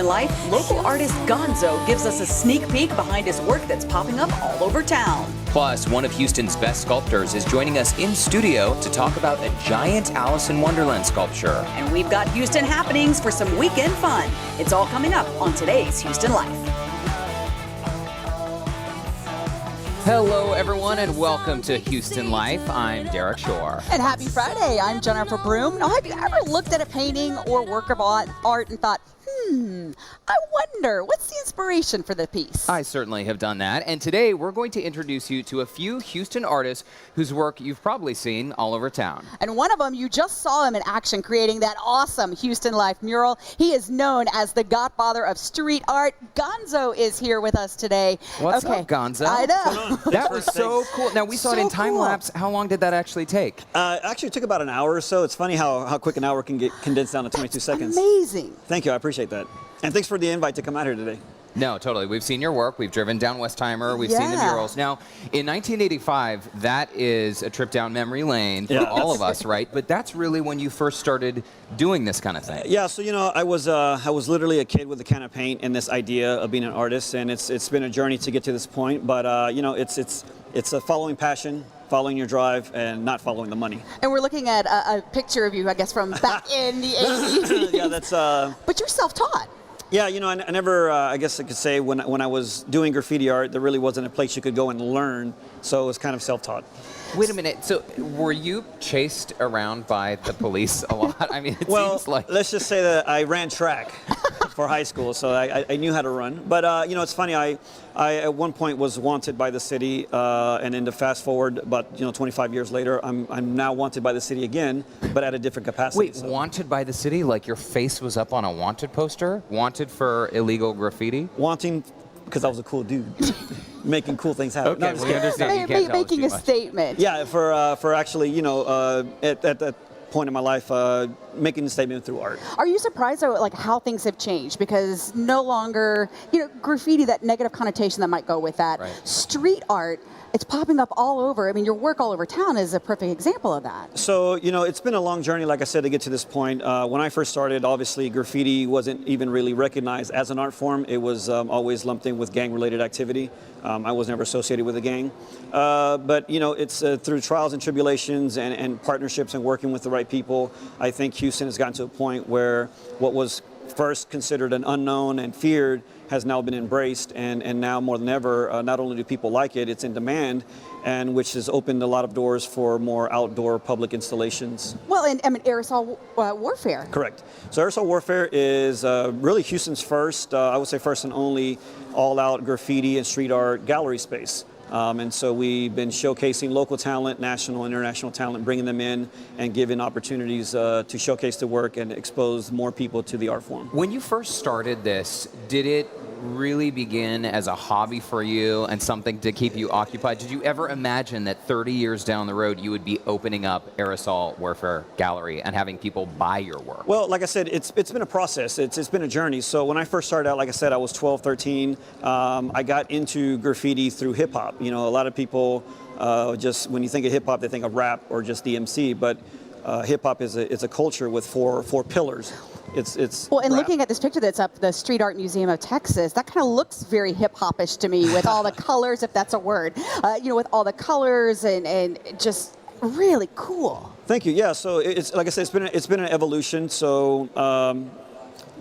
Life, local artist Gonzo gives us a sneak peek behind his work that's popping up all over town. Plus, one of Houston's best sculptors is joining us in studio to talk about a giant Alice in Wonderland sculpture. And we've got Houston happenings for some weekend fun. It's all coming up on today's Houston Life. Hello, everyone, and welcome to Houston Life. I'm Derek Shore. And happy Friday. I'm Jennifer Broom. Now, have you ever looked at a painting or work of art and thought, I wonder, what's the inspiration for the piece? I certainly have done that. And today, we're going to introduce you to a few Houston artists whose work you've probably seen all over town. And one of them, you just saw him in action creating that awesome Houston Life mural. He is known as the Godfather of street art. Gonzo is here with us today. What's up, Gonzo? I know. That was so cool. Now, we saw it in time lapse. How long did that actually take? Actually, it took about an hour or so. It's funny how quick an hour can get condensed down to 22 seconds. Amazing. Thank you. I appreciate that. And thanks for the invite to come out here today. No, totally. We've seen your work. We've driven down Westheimer. We've seen the murals. Now, in 1985, that is a trip down memory lane for all of us, right? But that's really when you first started doing this kind of thing. Yeah, so, I was literally a kid with a can of paint and this idea of being an artist, and it's been a journey to get to this point. But, it's a following passion, following your drive, and not following the money. And we're looking at a picture of you, I guess, from back in the 80s. Yeah, that's... But you're self-taught. Yeah, I never, I guess I could say when I was doing graffiti art, there really wasn't a place you could go and learn, so it was kind of self-taught. Wait a minute, so were you chased around by the police a lot? I mean, it seems like... let's just say that I ran track for high school, so I knew how to run. But, it's funny, I at one point was wanted by the city, and then to fast forward about, 25 years later, I'm now wanted by the city again, but at a different capacity. Wait, wanted by the city? Like your face was up on a wanted poster? Wanted for illegal graffiti? Wanting, because I was a cool dude. Making cool things happen. Okay, we understand. You can't tell us Making too a much. statement. Yeah, for actually, at that point in my life, making a statement through art. Are you surprised though, like how things have changed? Because no longer, graffiti, that negative connotation that might go with that. Right. Street art, it's popping up all over. I mean, your work all over town is a perfect example of that. So, it's been a long journey, like I said, to get to this point. When I first started, obviously, graffiti wasn't even really recognized as an art form. It was always lumped in with gang-related activity. I was never associated with a gang. But, it's through trials and tribulations and partnerships and working with the right people, I think Houston has gotten to a point where what was first considered an unknown and feared has now been embraced, and now more than ever, not only do people like it, it's in demand, and which has opened a lot of doors for more outdoor public installations. Well, and I mean, aerosol warfare. Correct. So aerosol warfare is really Houston's first, I would say first and only, all-out graffiti and street art gallery space. And so we've been showcasing local talent, national and international talent, bringing them in and giving opportunities to showcase the work and expose more people to the art form. When you first started this, did it really begin as a hobby for you and something to keep you occupied? Did you ever imagine that 30 years down the road you would be opening up Aerosol Warfare Gallery and having people buy your work? Well, like I said, it's been a process. It's been a journey. So when I first started out, like I said, I was 12, 13. I got into graffiti through hip hop. A lot of people just, when you think of hip hop, they think of rap or just DMC, but hip hop is a culture with four pillars. It's well, and rap. looking at this picture that's up, the Street Art Museum of Texas, that kind of looks very hip-hop-ish to me with all the colors, if that's a word, with all the colors and just really cool. Thank you. Yeah, so it's like I said, it's been an evolution. So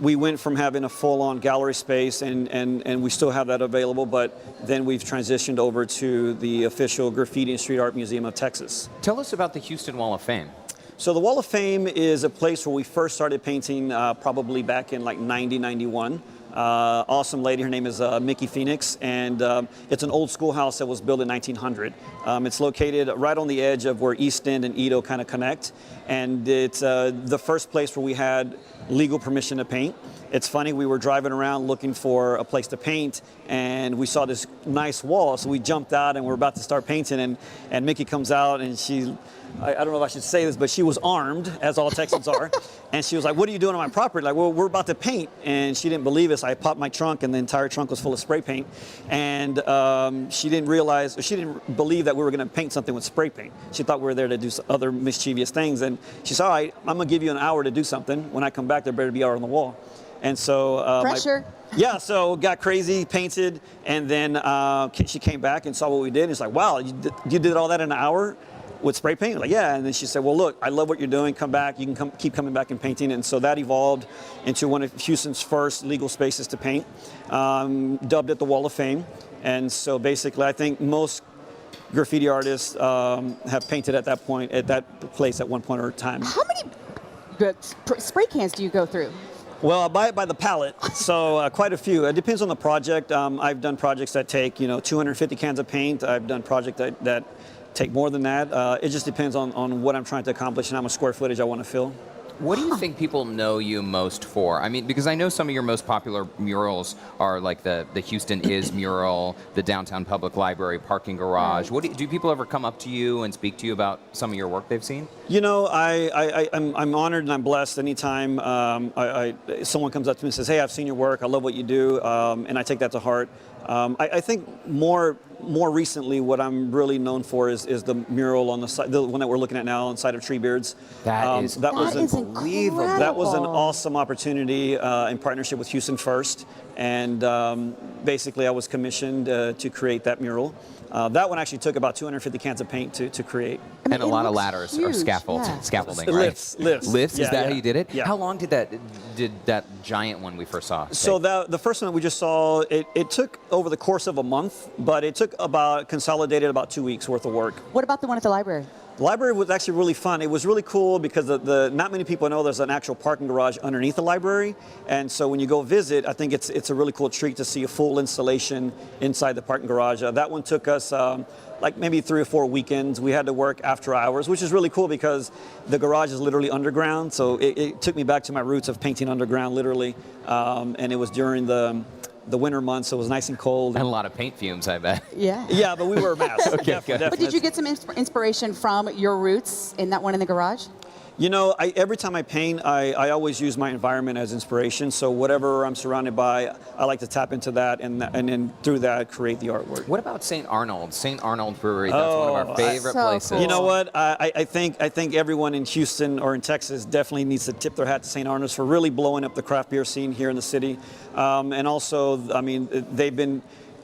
we went from having a full-on gallery space, and we still have that available, but then we've transitioned over to the official Graffiti and Street Art Museum of Texas. Tell us about the Houston Wall of Fame. So the Wall of Fame is a place where we first started painting probably back in like 90, 91. Awesome lady, her name is Mickey Phoenix, and it's an old schoolhouse that was built in 1900. It's located right on the edge of where East End and Edo kind of connect, and it's the first place where we had legal permission to paint. It's funny, we were driving around looking for a place to paint, and we saw this nice wall, so we jumped out and we're about to start painting, and Mickey comes out, and I don't know if I should say this, but she was armed, as all Texans are, and she was like, "What are you doing on my property?" Like, "Well, we're about to paint," and she didn't believe us. I popped my trunk, and the entire trunk was full of spray paint, and she didn't believe that we were going to paint something with spray paint. She thought we were there to do other mischievous things, and she said, "All right, I'm going to give you an hour to do something. When I come back, there better be art on the wall." And so Pressure. yeah, so got crazy, painted, and then she came back and saw what we did. And it's like, wow, you did all that in an hour with spray paint? Like, yeah. And then she said, well, look, I love what you're doing. Come back. You can keep coming back and painting. And so that evolved into one of Houston's first legal spaces to paint, dubbed it the Wall of Fame. And so basically, I think most graffiti artists have painted at that point, at that place at one point or time. How many spray cans do you go through? Well, I buy it by the pallet, so quite a few. It depends on the project. I've done projects that take, 250 cans of paint. I've done projects that take more than that. It just depends on what I'm trying to accomplish and how much square footage I want to fill. What do you think people know you most for? I mean, because I know some of your most popular murals are like the Houston Is mural, the Downtown Public Library parking garage. Right. Do people ever come up to you and speak to you about some of your work they've seen? I'm honored and I'm blessed anytime someone comes up to me and says, hey, I've seen your work, I love what you do, and I take that to heart. I think more recently, what I'm really known for is the mural on the side, the one that we're looking at now, on the side of Treebeards. That is unbelievable. That was an awesome opportunity in partnership with Houston First, and basically I was commissioned to create that mural. That one actually took about 250 cans of paint to create. I mean, And a lot of looks ladders or huge, scaffolding, right? Lifts. Lifts? Yeah, Is that yeah. how you did it? Yeah. How long did that giant one we first saw take? So the first one that we just saw, it took over the course of a month, but it took consolidated about 2 weeks worth of work. What about the one at the library? The library was actually really fun. It was really cool because not many people know there's an actual parking garage underneath the library. And so when you go visit, I think it's a really cool treat to see a full installation inside the parking garage. That one took us like maybe 3 or 4 weekends. We had to work after hours, which is really cool because the garage is literally underground. So it took me back to my roots of painting underground, literally. And it was during the winter months, so it was nice and cold. And a lot of paint fumes, I bet. Yeah. Yeah, but we were masks. Okay, Definitely. But did you get some inspiration from your roots in that one in the garage? Every time I paint, I always use my environment as inspiration. So whatever I'm surrounded by, I like to tap into that and then through that create the artwork. What about St. Arnold? St. Arnold Brewery, that's one of our favorite so places. cool. You know what? I think everyone in Houston or in Texas definitely needs to tip their hat to St. Arnold's for really blowing up the craft beer scene here in the city. And also, I mean,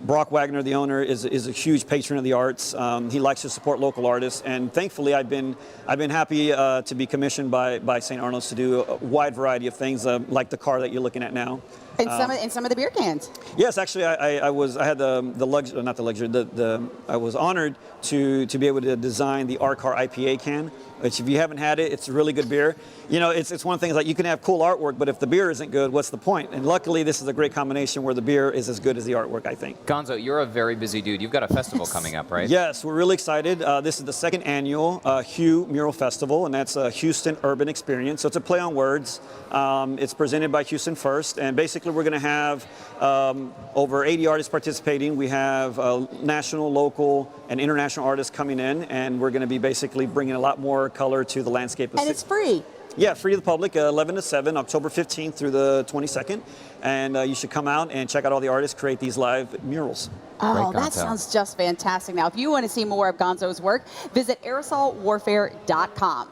Brock Wagner, the owner, is a huge patron of the arts. He likes to support local artists, and thankfully, I've been happy to be commissioned by St. Arnold's to do a wide variety of things, like the car that you're looking at now. And some of the beer cans. Yes, actually, I was honored to be able to design the R Car IPA can. Which, if you haven't had it, it's really good beer. It's one of the things, like, you can have cool artwork, but if the beer isn't good, what's the point? And luckily, this is a great combination where the beer is as good as the artwork, I think. Gonzo, you're a very busy dude. You've got a festival coming up, right? Yes, we're really excited. This is the second annual Hue Mural Festival, and that's a Houston Urban Experience. So it's a play on words. It's presented by Houston First, and basically we're going to have over 80 artists participating. We have national, local, and international artists coming in, and we're going to be basically bringing a lot more color to the landscape. And it's free. Yeah, free to the public, 11 to 7, October 15th through the 22nd. And you should come out and check out all the artists create these live murals. Oh, Great, that Gonzo. sounds just fantastic. Now, if you want to see more of Gonzo's work, visit aerosolwarfare.com.